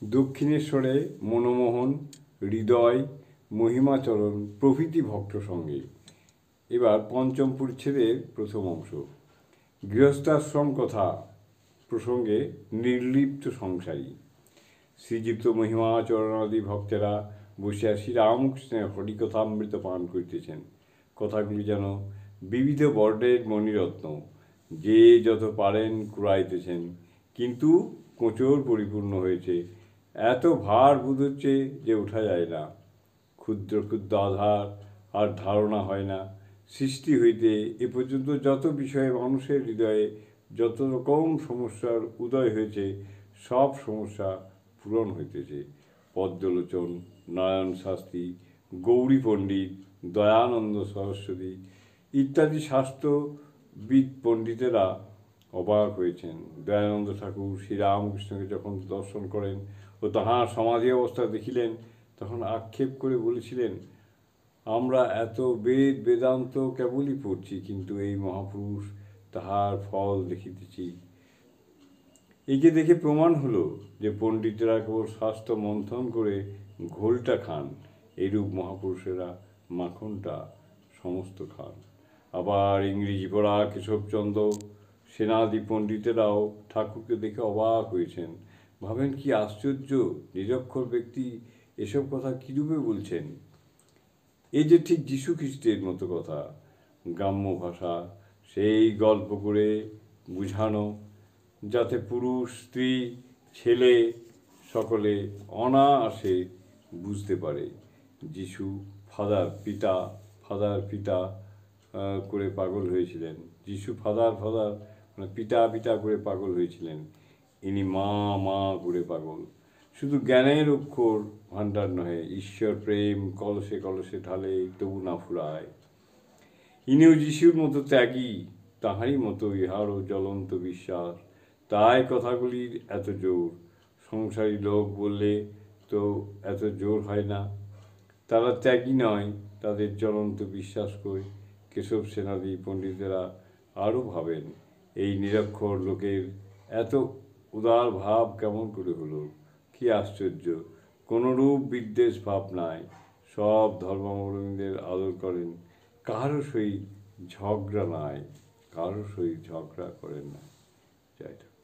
দক্ষিণেশ্বরে মনমোহন, হৃদয়, মহিমাচরণ প্রভৃতি ভক্ত সঙ্গে। এবার পঞ্চম পরিচ্ছেদের প্রথম অংশ। গৃহস্থাশ্রম কথা প্রসঙ্গে নির্লিপ্ত সংসারী। শ্রীযুক্ত মহিমাচরণাদি ভক্তেরা বসিয়া শ্রীরামকৃষ্ণের হরিকথামৃত পান করিতেছেন। কথাগুলি যেন বিবিধ বর্ণের মণিরত্ন, যে যত পারেন কুড়াইতেছেন, কিন্তু কোঁচর পরিপূর্ণ হয়েছে। এত ভার বোধ হচ্ছে যে ওঠা যায় না। ক্ষুদ্র ক্ষুদ্র আধার আর ধারণা হয় না। সৃষ্টি হইতে এ পর্যন্ত যত বিষয়ে মানুষের হৃদয়ে যত রকম সমস্যার উদয় হয়েছে, সব সমস্যা পূরণ হইতেছে। পদ্মলোচন, নারায়ণ শাস্ত্রী, গৌরী পণ্ডিত, দয়ানন্দ সরস্বতী ইত্যাদি শাস্ত্রবিদ পণ্ডিতেরা অবাক হয়েছেন। দয়ানন্দ ঠাকুর শ্রীরামকৃষ্ণকে যখন দর্শন করেন ও তাহার সমাধি অবস্থা দেখিলেন, তখন আক্ষেপ করে বলেছিলেন, আমরা এত বেদ বেদান্ত কেবলই পড়ছি, কিন্তু এই মহাপুরুষ তাহার ফল দেখিতেছি। একে দেখে প্রমাণ হলো যে পণ্ডিতেরা কেবল শাস্ত্র মন্থন করে ঘোলটা খান, এইরূপ মহাপুরুষেরা মাখনটা সমস্ত খান। আবার ইংরেজি পড়া কেশবচন্দ্র সেনাদি পণ্ডিতেরাও ঠাকুরকে দেখে অবাক হয়েছেন। ভাবেন, কি আশ্চর্য, নিরক্ষর ব্যক্তি এসব কথা কীরূপে বলছেন। এই যে ঠিক যীশু খ্রিস্টের মতো কথা, গ্রাম্য ভাষা, সেই গল্প করে বুঝানো, যাতে পুরুষ, স্ত্রী, ছেলে সকলে অনায়াসে বুঝতে পারে। যীশু ফাদার পিতা করে পাগল হয়েছিলেন। যীশু ফাদার মানে পিতা করে পাগল হয়েছিলেন। ইনি মা করে পাগল। শুধু জ্ঞানের অক্ষর ভাণ্ডার নহে, ঈশ্বর প্রেম কলসে কলসে ঢালে, তবু না ফুরায়। ইনিও যিশুর মতো ত্যাগী, তাহারই মতো ইহারও জ্বলন্ত বিশ্বাস। তাই কথাগুলির এত জোর। সংসারী লোক বললে তো এত জোর হয় না। তারা ত্যাগী নয়, তাদের জ্বলন্ত বিশ্বাস কই। কেশব সেনাদি পণ্ডিতেরা আরও ভাবেন, এই নিরক্ষর লোকের এত উদার ভাব কেমন করে হলো। কি আশ্চর্য, কোনরূপ বিদ্বেষ ভাব নাই। সব ধর্মাবলম্বীদের আদর করেন, কারো সহিত ঝগড়া করেন না। জয় ঠাকুর।